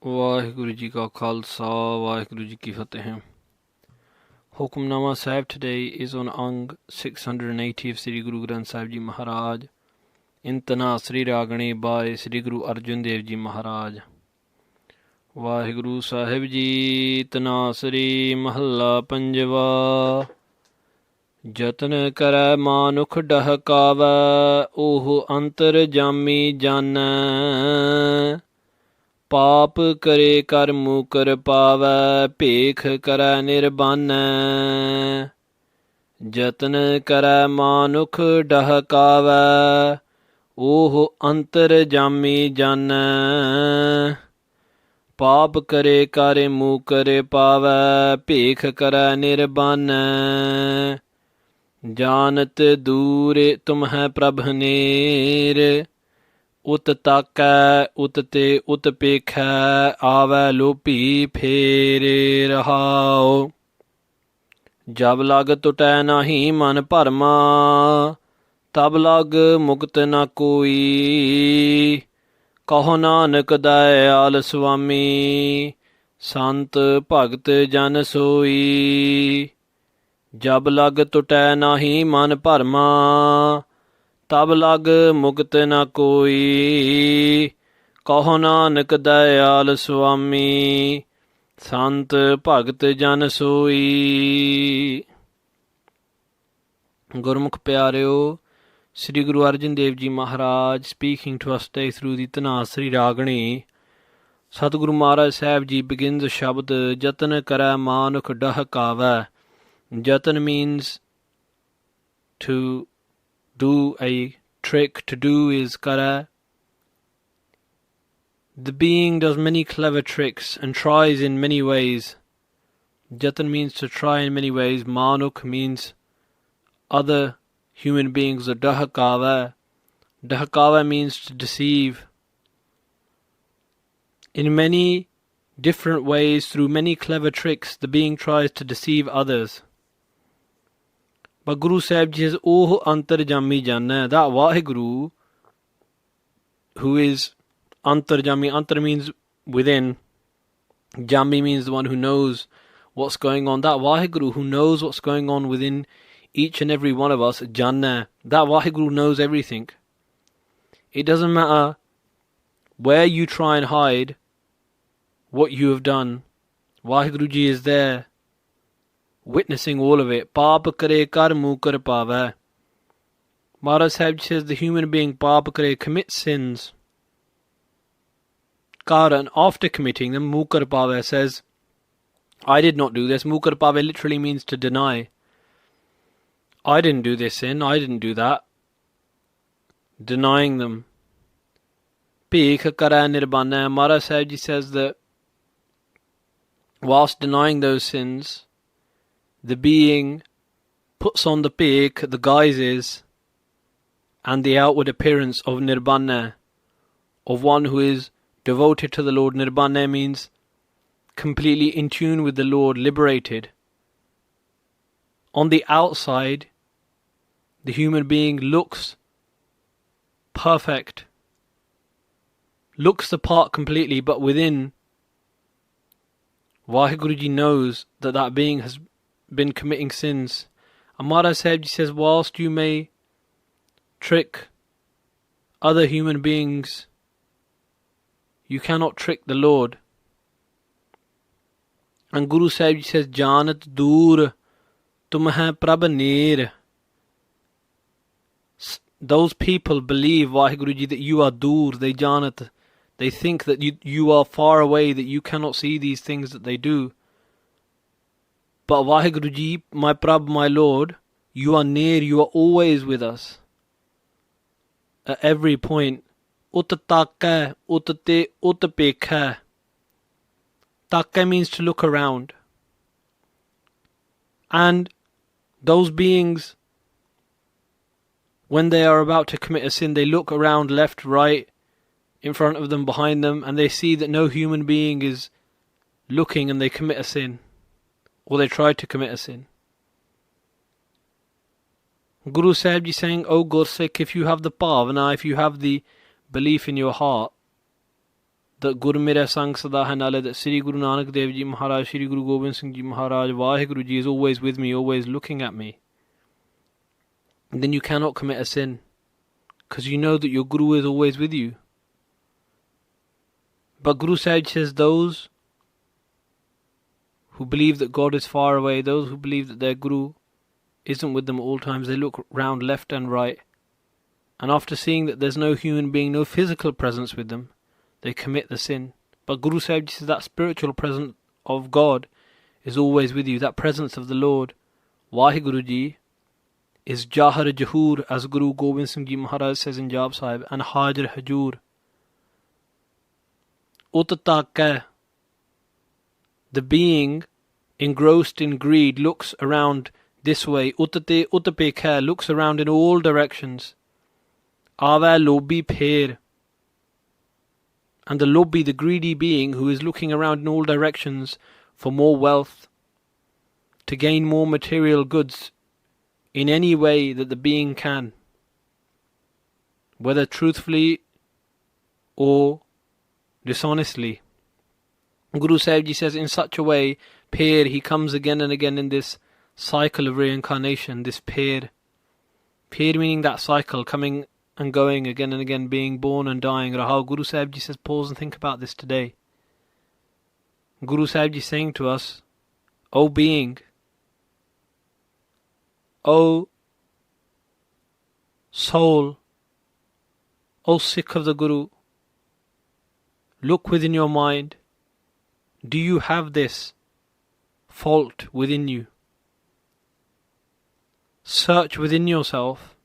ਵਾਹਿਗੁਰੂ ਜੀ ਕਾ ਖਾਲਸਾ ਵਾਹਿਗੁਰੂ ਜੀ ਕੀ ਫਤਿਹ Hukamnama Sahib today is on Ang 680 of Sri Guru Granth Sahib Ji Maharaj in Dhanaasaree Ragani by Sri Guru Arjan Dev Ji Maharaj. Vaheguru Sahib Ji Dhanaasaree Mahalla Panjwa Jatan Karੈ Manukh Dahkavੈ Oh Antar Jami Janੈ ਪਾਪ ਕਰੇ ਕਰ ਮੂਕਰ ਪਾਵੈ ਭੇਖ ਕਰੈ ਨਿਰਬਾਨੈ ਜਤਨ ਕਰੈ ਮਾਨੁਖ ਡਹਕਾਵੈ ਓਹ ਅੰਤਰ ਜਾਮੀ ਜਾਨੈ ਪਾਪ ਕਰੇ ਕਰ ਮੂਕਰ ਪਾਵੈ ਭੇਖ ਕਰੈ ਨਿਰਬਾਨੈ ਜਾਨਤ ਦੂਰ ਤੁਮਹਿ ਪ੍ਰਭ ਨੇਰ ਉਤ ਤਾਕੈ ਉਤ ਤੇ ਉਤ ਪੇਖੈ ਆਵੈ ਲੋਭੀ ਫੇਰੇ ਰਹਾਉ ਜਬ ਲਗ ਟੁਟੈ ਨਾਹੀ ਮਨ ਭਰਮਾ ਤਬ ਲਗ ਮੁਕਤ ਨਾ ਕੋਈ ਕਹੋ ਨਾਨਕ ਦਇਆਲ ਸੁਆਮੀ ਸੰਤ ਭਗਤ ਜਨ ਸੋਈ ਜਬ ਲਗ ਟੁਟੈ ਨਾਹੀ ਮਨ ਭਰਮਾ ਤਬ ਲਗ ਮੁਕਤ ਨਾ ਕੋਈ ਕਹੋ ਨਾਨਕ ਦਇਆਲ ਸੁਆਮੀ ਸੰਤ ਭਗਤ ਜਨ ਸੋਈ। ਗੁਰਮੁਖ ਪਿਆਰਿਓ, Sri Guru Arjan Dev Ji Maharaj speaking to us today through the Dhanaasaree Ragani. Satguru Maharaj Sahib Ji begins the Shabad Jatan Karੈ Manukh Dahkavੈ. Jatan means to do a trick. To do is kara. The being does many clever tricks and tries in many ways. Jatan means to try in many ways. Manuk means other human beings. Dahkava. Dahkava means to deceive. In many different ways, through many clever tricks, the being tries to deceive others. But Guru Sahib Ji says, Oh Antarjami Janna, that Vaheguru who is Antarjami. Antar means within. Jami means the one who knows what's going on. That Vaheguru who knows what's going on within each and every one of us, Janna. That Vaheguru knows everything. It doesn't matter where you try and hide what you have done. Vaheguru Ji is there, witnessing all of it. Paap kare kar mukar pavai. Maharaj Sahib says the human being paap kare commits sins. Kar, and after committing them, mukar pavai says, I did not do this. Mukar pavai literally means to deny. I didn't do this sin. I didn't do that. Denying them. Peekh kara nirbana. Maharaj Sahib Ji says that whilst denying those sins, the being puts on the peak, the guises, and the outward appearance of Nirvaanaa, of one who is devoted to the Lord. Nirvaanaa means completely in tune with the Lord, liberated. On the outside, the human being looks perfect, looks the part completely, but within, Vaheguru Ji knows that that being has been committing sins. And Maharaj Sahib Ji says, whilst you may trick other human beings, you cannot trick the Lord. And Guru Sahib Ji says, Janat dur tumhai prabh neer. Those people believe, Vaheguru Ji, that you are dur, they janat. They think that you are far away, that you cannot see these things that they do. But Vaheguru Ji, my Prabh, my Lord, you are near, you are always with us. At every point. Ut takka, ut te, ut pekha. Takka means to look around. And those beings, when they are about to commit a sin, they look around left, right, in front of them, behind them, and they see that no human being is looking, and they commit a sin. Or they try to commit a sin. Guru Sahib Ji saying, O Gursikh, if you have the bhavana, if you have the belief in your heart that Gur Mere Sang Sada Hai Nale, that Sri Guru Nanak Dev Ji Maharaj, Sri Guru Gobind Singh Ji Maharaj, Vaheguru Ji is always with me, always looking at me, then you cannot commit a sin, because you know that your Guru is always with you. But Guru Sahib says those who believe that God is far away, those who believe that their Guru isn't with them at all times, they look round left and right, and after seeing that there's no human being, no physical presence with them, they commit the sin. But Guru Sahib says that spiritual presence of God is always with you, that presence of the Lord, Vaheguru Ji, is Jahar Jahur, as Guru Gobind Singh Ji Maharaj says in Jap Sahib, and Hajar Hajur. Uttatakka, the being engrossed in greed, looks around this way. Uttate uttapekha, looks around in all directions. Ava lobhi pher, and the lobhi, the greedy being who is looking around in all directions for more wealth, to gain more material goods in any way that the being can, whether truthfully or dishonestly. Guru Sahib Ji says in such a way, pher, he comes again and again in this cycle of reincarnation, this pher. Pher meaning that cycle, coming and going again and again, being born and dying. Rahul, Guru Sahib Ji says, pause and think about this today. Guru Sahib Ji saying to us, O being, O soul, O Sikh of the Guru, look within your mind. Do you have this fault within you? Search within yourself,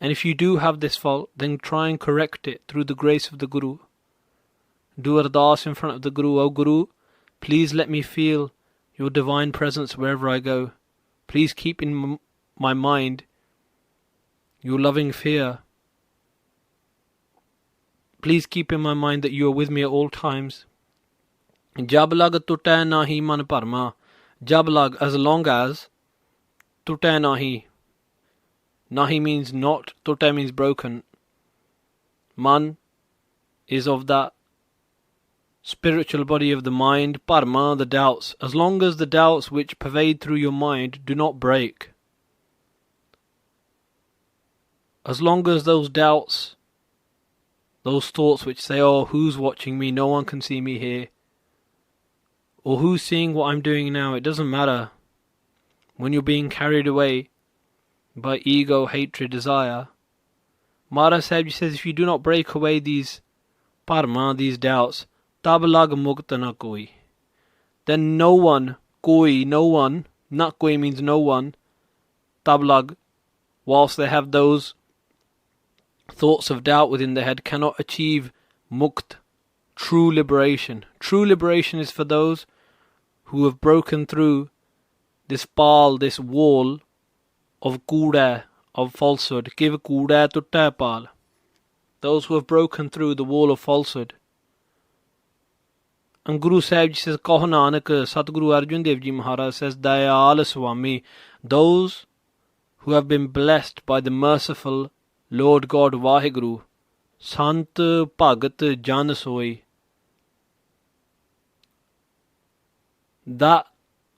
and if you do have this fault, then try and correct it through the grace of the Guru. Do ardas in front of the Guru. O Guru, please let me feel your divine presence wherever I go. Please keep in my mind your loving fear. Please keep in my mind that you are with me at all times. Jab lag tutay nahi man parma. Jab lag, as long as. Tutay nahi. Nahi means not. Tutay means broken. Man is of that spiritual body of the mind. Parma, the doubts. As long as the doubts which pervade through your mind do not break. As long as those doubts, those thoughts which say, oh, who's watching me? No one can see me here. Or who's seeing what I'm doing now? It doesn't matter. When you're being carried away by ego, hatred, desire, Maharaj Sahib says, if you do not break away these parma, these doubts, tab lag mukt na koi, then no one, koi, no one, not koi means no one, tab lag, whilst they have those thoughts of doubt within their head, cannot achieve mukt, true liberation. True liberation is for those who have broken through this pal, this wall of kuda, of falsehood. Give kuda tutta pal. Those who have broken through the wall of falsehood. And Guru Sahib says, Kaho Nanak, Satguru Arjan Dev Ji Maharaj says, Dayal Swami, those who have been blessed by the merciful Lord God Vaheguru, Sant Bhagat Jan Soi. That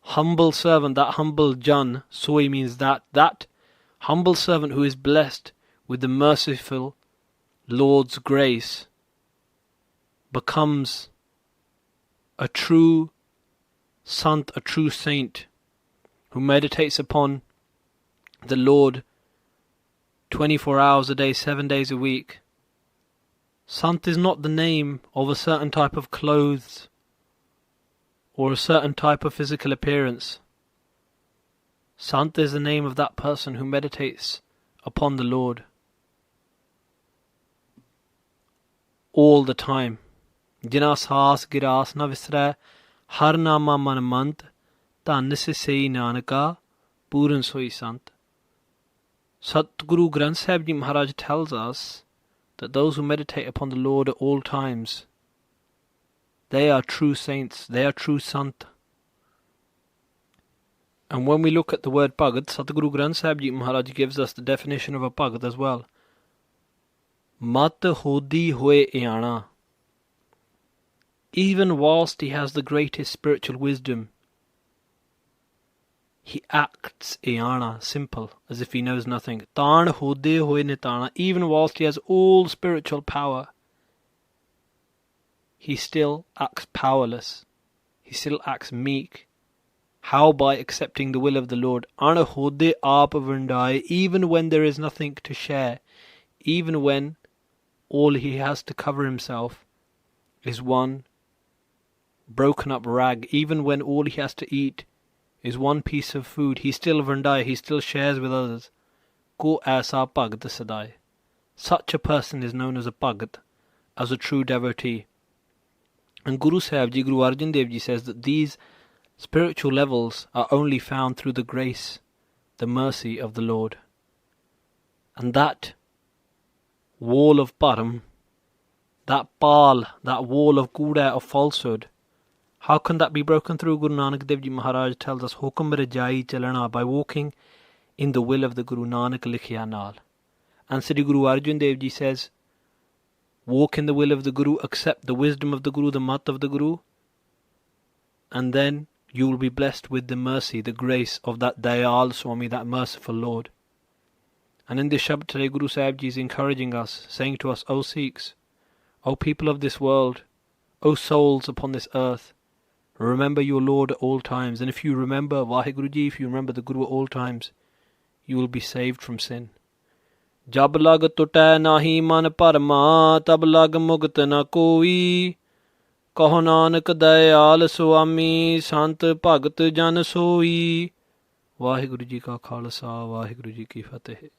humble servant, that humble Jan, Soi means that humble servant who is blessed with the merciful Lord's grace becomes a true Sant, a true saint who meditates upon the Lord 24 hours a day, 7 days a week. Sant is not the name of a certain type of clothes or a certain type of physical appearance. Sant is the name of that person who meditates upon the Lord all the time. Jina saas giras na visra har nama man mant dhan se sei nanaka puran soi sant. Satguru Granth Sahib Ji Maharaj tells us that those who meditate upon the Lord at all times, they are true saints, they are true sant. And when we look at the word Bhagat, Satguru Granth Sahib Ji Maharaj gives us the definition of a Bhagat as well. Mat hodi hoye iana. even whilst he has the greatest spiritual wisdom, he acts iana, simple, as if he knows nothing. Taan hode hoye nitana, even whilst he has all spiritual power, he still acts powerless. He still acts meek. How? By accepting the will of the Lord. Ana hode aap vandai, even when there is nothing to share, even when all he has to cover himself is one broken up rag, even when all he has to eat is one piece of food, he still vandai, he still shares with others. Ko aisa bhagat sadai. Such a person is known as a bhagat, as a true devotee. And Guru Sahib Ji, Guru Arjan Dev Ji says that these spiritual levels are only found through the grace, the mercy of the Lord. And that wall of bottom, that pal, that wall of kuda, of falsehood, how can that be broken through? Guru Nanak Dev Ji Maharaj tells us, Hukam Rajai Chalana, by walking in the will of the Guru. Nanak Likhya Naal. And Sri Guru Arjan Dev Ji says, walk in the will of the Guru, accept the wisdom of the Guru, the mat of the Guru, and then you will be blessed with the mercy, the grace of that Dayal Swami, that merciful Lord. And in this Shabad today, Guru Sahib Ji is encouraging us, saying to us, O Sikhs, O people of this world, O souls upon this earth, remember your Lord at all times. And if you remember Vaheguru Ji, if you remember the Guru at all times, you will be saved from sin. Jab lag tutay nahi man parma, tab lag mugt na koi. Kaho Nanak dayal Swami, sant bhagat jan soi. Vaheguru Ji ka Khalsa, Vaheguru Ji ki Fateh.